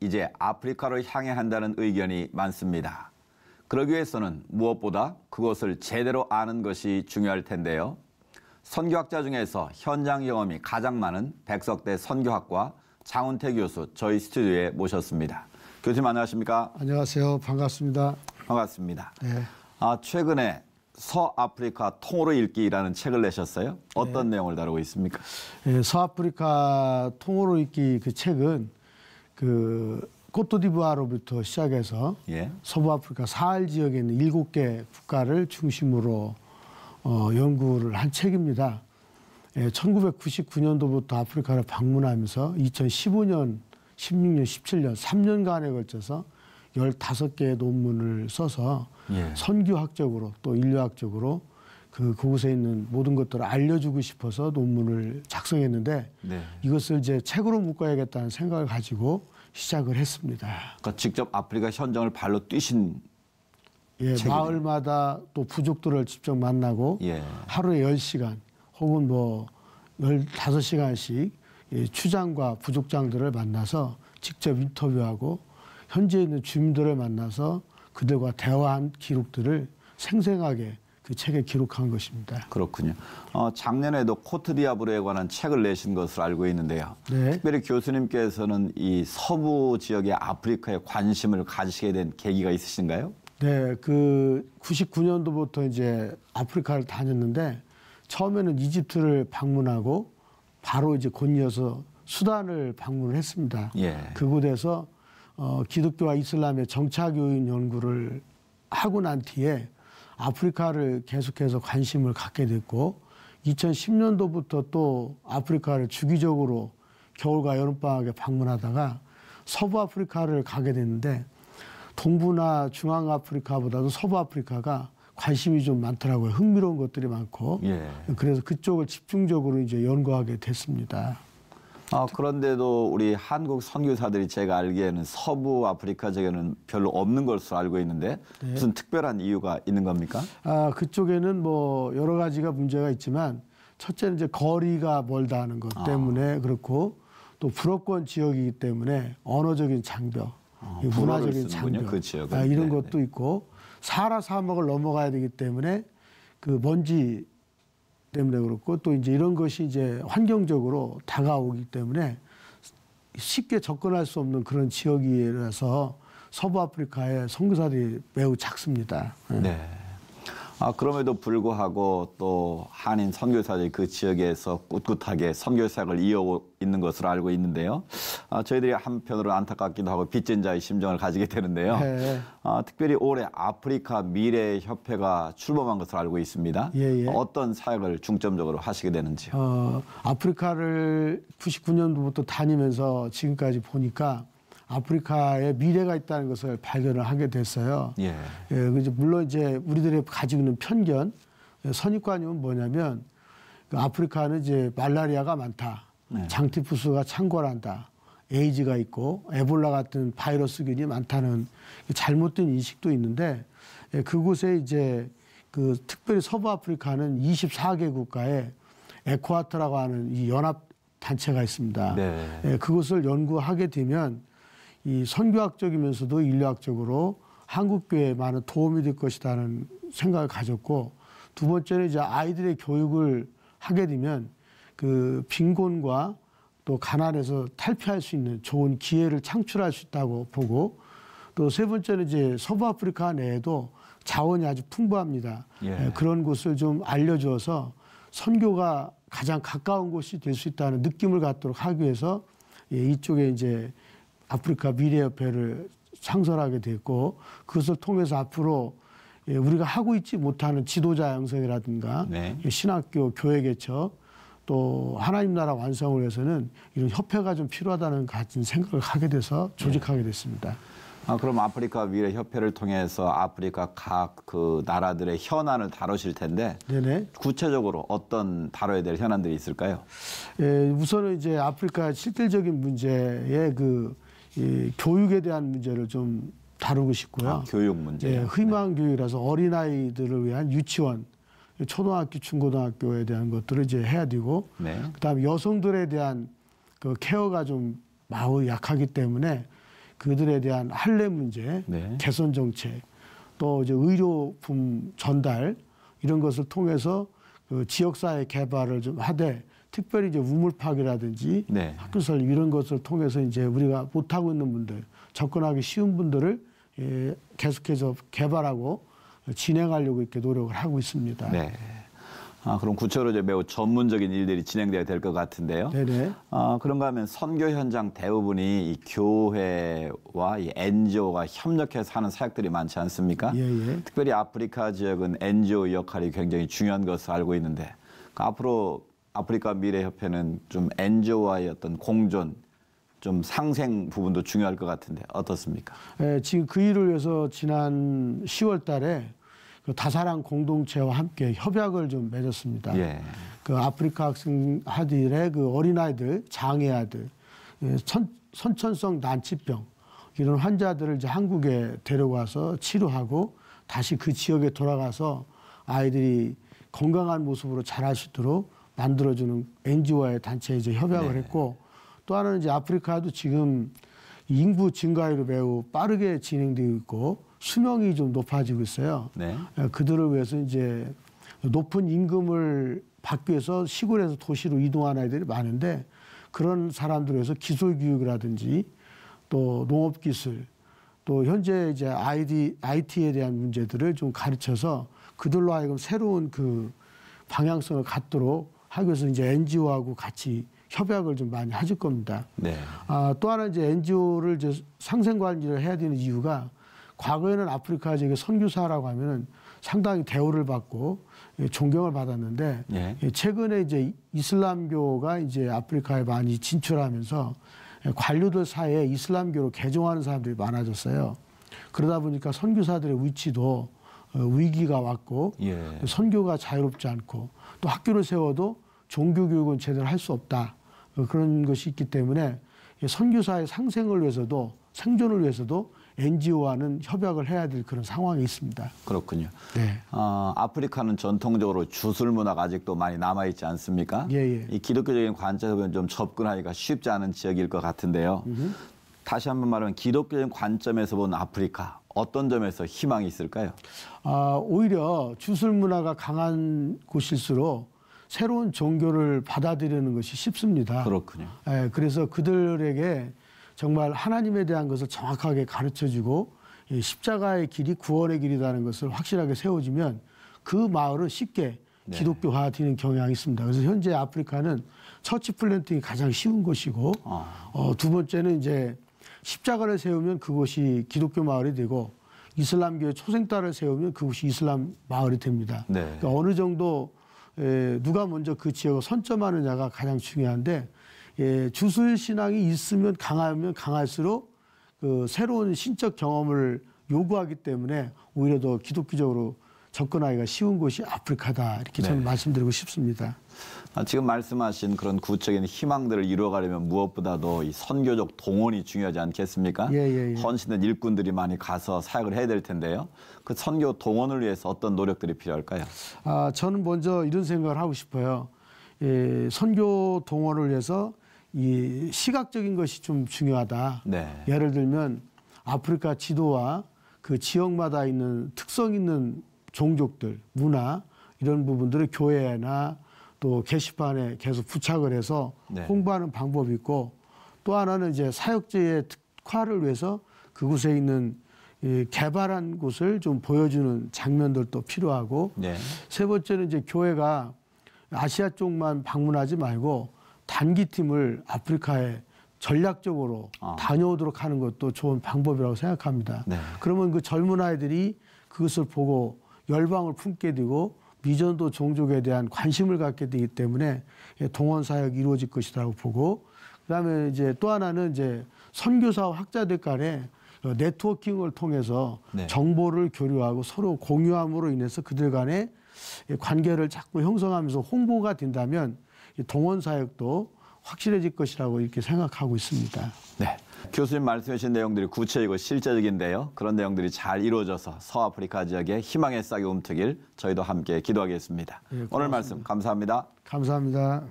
이제 아프리카로 향해 한다는 의견이 많습니다. 그러기 위해서는 무엇보다 그것을 제대로 아는 것이 중요할 텐데요. 선교학자 중에서 현장 경험이 가장 많은 백석대 선교학과 장훈태 교수 저희 스튜디오에 모셨습니다. 교수님 안녕하십니까? 안녕하세요. 반갑습니다. 반갑습니다. 네. 최근에 서아프리카 통으로 읽기라는 책을 내셨어요. 어떤 내용을 다루고 있습니까? 네, 서아프리카 통으로 읽기 그 책은 그 코트디부아르부터 시작해서 서부아프리카 사할 지역에 있는 7개 국가를 중심으로 연구를 한 책입니다. 1999년도부터 아프리카를 방문하면서 2015년, 16년, 17년 3년간에 걸쳐서 15개의 논문을 써서 선교학적으로 또 인류학적으로 그곳에 있는 모든 것들을 알려주고 싶어서 논문을 작성했는데 이것을 이제 책으로 묶어야겠다는 생각을 가지고 시작을 했습니다. 그러니까 직접 아프리카 현장을 발로 뛰신 책이네요. 마을마다 또 부족들을 직접 만나고 하루에 10시간 혹은 뭐 15시간씩 추장과 부족장들을 만나서 직접 인터뷰하고 현지에 있는 주민들을 만나서 그들과 대화한 기록들을 생생하게 그 책에 기록한 것입니다. 그렇군요. 작년에도 코트디부아르에 관한 책을 내신 것으로 알고 있는데요. 특별히 교수님께서는 이 서부 지역의 아프리카에 관심을 가지시게 된 계기가 있으신가요? 네, 그 99년도부터 이제 아프리카를 다녔는데 처음에는 이집트를 방문하고 바로 이제 곧이어서 수단을 방문을 했습니다. 그곳에서 기독교와 이슬람의 정착요인 연구를 하고 난 뒤에 아프리카를 계속해서 관심을 갖게 됐고 2010년도부터 또 아프리카를 주기적으로 겨울과 여름방학에 방문하다가 서부아프리카를 가게 됐는데 동부나 중앙아프리카보다도 서부아프리카가 관심이 좀 많더라고요. 흥미로운 것들이 많고 그래서 그쪽을 집중적으로 이제 연구하게 됐습니다. 그런데도 우리 한국 선교사들이 제가 알기에는 서부 아프리카 지역에는 별로 없는 것으로 알고 있는데 무슨 특별한 이유가 있는 겁니까? 그쪽에는 뭐 여러 가지가 문제가 있지만 첫째는 이제 거리가 멀다 하는 것 때문에 그렇고 또 불어권 지역이기 때문에 언어적인 장벽, 문화적인 장벽 그 이런 것도 있고 사하라 사막을 넘어가야 되기 때문에 그 먼지 때문에 그렇고 또 이제 이런 것이 이제 환경적으로 다가오기 때문에 쉽게 접근할 수 없는 그런 지역이라서 서부 아프리카의 선교사들이 매우 작습니다. 그럼에도 불구하고 또 한인 선교사들이 그 지역에서 꿋꿋하게 선교 사역을 이어오고 있는 것으로 알고 있는데요. 저희들이 한편으로 안타깝기도 하고 빚진 자의 심정을 가지게 되는데요. 특별히 올해 아프리카 미래협회가 출범한 것으로 알고 있습니다. 어떤 사역을 중점적으로 하시게 되는지요? 아프리카를 99년도부터 다니면서 지금까지 보니까 아프리카에 미래가 있다는 것을 발견을 하게 됐어요. 물론 이제 우리들이 가지고 있는 편견, 선입관념은 뭐냐면 아프리카는 이제 말라리아가 많다, 장티푸스가 창궐한다, 에이즈가 있고 에볼라 같은 바이러스균이 많다는 잘못된 인식도 있는데 그곳에 이제 그 특별히 서부 아프리카는 24개 국가에 에코와트라고 하는 이 연합 단체가 있습니다. 그것을 연구하게 되면 이 선교학적이면서도 인류학적으로 한국교회에 많은 도움이 될 것이라는 생각을 가졌고 두 번째는 이제 아이들의 교육을 하게 되면 그 빈곤과 또 가난에서 탈피할 수 있는 좋은 기회를 창출할 수 있다고 보고 또 세 번째는 이제 서부 아프리카 내에도 자원이 아주 풍부합니다. 그런 곳을 좀 알려줘서 선교가 가장 가까운 곳이 될 수 있다는 느낌을 갖도록 하기 위해서 이쪽에 이제 아프리카 미래협회를 창설하게 됐고 그것을 통해서 앞으로 우리가 하고 있지 못하는 지도자 양성이라든가 신학교, 교회 개척 또 하나님 나라 완성을 위해서는 이런 협회가 좀 필요하다는 같은 생각을 하게 돼서 조직하게 됐습니다. 그럼 아프리카 미래협회를 통해서 아프리카 각 그 나라들의 현안을 다루실 텐데 구체적으로 어떤 다뤄야 될 현안들이 있을까요? 우선은 이제 아프리카 실질적인 문제의 이 교육에 대한 문제를 좀 다루고 싶고요. 교육 문제. 희망 교육이라서 어린아이들을 위한 유치원, 초등학교, 중고등학교에 대한 것들을 이제 해야 되고, 그다음에 여성들에 대한 그 케어가 좀 마우 약하기 때문에 그들에 대한 할례 문제, 네. 개선 정책, 또 이제 의료품 전달 이런 것을 통해서 그 지역사회 개발을 좀 하되 특별히 이제 우물파괴라든지 네. 학교 설립 이런 것을 통해서 이제 우리가 못하고 있는 분들, 접근하기 쉬운 분들을 계속해서 개발하고 진행하려고 이렇게 노력을 하고 있습니다. 네. 그럼 구체적으로 이제 매우 전문적인 일들이 진행돼야 될 것 같은데요. 네네. 그런가 하면 선교 현장 대부분이 이 교회와 이 NGO가 협력해서 하는 사역들이 많지 않습니까? 예. 특별히 아프리카 지역은 NGO 역할이 굉장히 중요한 것을 알고 있는데 앞으로 아프리카 미래협회는 좀 NGO와의 어떤 공존, 좀 상생 부분도 중요할 것 같은데 어떻습니까? 지금 그 일을 위해서 지난 10월 달에 그 다사랑 공동체와 함께 협약을 좀 맺었습니다. 예. 그 아프리카 학생들의 그 어린아이들, 장애아들, 선천성 난치병 이런 환자들을 이제 한국에 데려가서 치료하고 다시 그 지역에 돌아가서 아이들이 건강한 모습으로 자랄 수 있도록 만들어주는 NGO와의 단체에 이제 협약을 했고 또 하나는 이제 아프리카도 지금 인구 증가율이 매우 빠르게 진행되고 있고 수명이 좀 높아지고 있어요. 네. 그들을 위해서 이제 높은 임금을 받기 위해서 시골에서 도시로 이동하는 아이들이 많은데 그런 사람들을 위해서 기술 교육이라든지 또 농업 기술 또 현재 이제 IT에 대한 문제들을 좀 가르쳐서 그들로 하여금 새로운 그 방향성을 갖도록 하기 위해서 이제 NGO하고 같이 협약을 좀 많이 해줄 겁니다. 네. 또 하나 이제 NGO를 이제 상생 관리를 해야 되는 이유가 과거에는 아프리카 지역의 선교사라고 하면은 상당히 대우를 받고 존경을 받았는데 최근에 이제 이슬람교가 이제 아프리카에 많이 진출하면서 관료들 사이에 이슬람교로 개종하는 사람들이 많아졌어요. 그러다 보니까 선교사들의 위치도 위기가 왔고 선교가 자유롭지 않고 또 학교를 세워도 종교교육은 제대로 할 수 없다. 그런 것이 있기 때문에 선교사의 상생을 위해서도 생존을 위해서도 NGO와는 협약을 해야 될 그런 상황이 있습니다. 그렇군요. 네. 아프리카는 전통적으로 주술 문화가 아직도 많이 남아있지 않습니까? 이 기독교적인 관점에서 좀 접근하기가 쉽지 않은 지역일 것 같은데요. 다시 한번 말하면 기독교적인 관점에서 본 아프리카 어떤 점에서 희망이 있을까요? 오히려 주술 문화가 강한 곳일수록 새로운 종교를 받아들이는 것이 쉽습니다. 그렇군요. 그래서 그들에게 정말 하나님에 대한 것을 정확하게 가르쳐주고 십자가의 길이 구원의 길이라는 것을 확실하게 세워주면 그 마을은 쉽게 기독교화되는 경향이 있습니다. 그래서 현재 아프리카는 처치 플랜팅이 가장 쉬운 곳이고 두 번째는 이제 십자가를 세우면 그곳이 기독교 마을이 되고 이슬람교의 초생달을 세우면 그곳이 이슬람 마을이 됩니다. 그러니까 어느 정도 누가 먼저 그 지역을 선점하느냐가 가장 중요한데 주술 신앙이 있으면 강하면 강할수록 그 새로운 신적 경험을 요구하기 때문에 오히려 더 기독교적으로 접근하기가 쉬운 곳이 아프리카다 이렇게 저는 말씀드리고 싶습니다. 지금 말씀하신 그런 구체적인 희망들을 이루어가려면 무엇보다도 이 선교적 동원이 중요하지 않겠습니까? 헌신된 일꾼들이 많이 가서 사역을 해야 될 텐데요. 그 선교 동원을 위해서 어떤 노력들이 필요할까요? 저는 먼저 이런 생각을 하고 싶어요. 선교 동원을 위해서 이 시각적인 것이 좀 중요하다. 예를 들면 아프리카 지도와 그 지역마다 있는 특성 있는 종족들, 문화 이런 부분들을 교회나 또 게시판에 계속 부착을 해서 홍보하는 방법이 있고 또 하나는 이제 사역제의 특화를 위해서 그곳에 있는 개발한 곳을 좀 보여주는 장면들도 필요하고 세 번째는 이제 교회가 아시아 쪽만 방문하지 말고 단기 팀을 아프리카에 전략적으로 다녀오도록 하는 것도 좋은 방법이라고 생각합니다. 그러면 그 젊은 아이들이 그것을 보고 열방을 품게 되고 미전도 종족에 대한 관심을 갖게 되기 때문에 동원 사역이 이루어질 것이라고 보고 그다음에 이제 또 하나는 이제 선교사와 학자들 간에 네트워킹을 통해서 정보를 교류하고 서로 공유함으로 인해서 그들 간의 관계를 자꾸 형성하면서 홍보가 된다면 동원 사역도 확실해질 것이라고 이렇게 생각하고 있습니다. 교수님 말씀해 주신 내용들이 구체적이고 실제적인데요. 그런 내용들이 잘 이루어져서 서아프리카 지역에 희망의 싹이 움트길 저희도 함께 기도하겠습니다. 오늘 말씀 감사합니다. 감사합니다.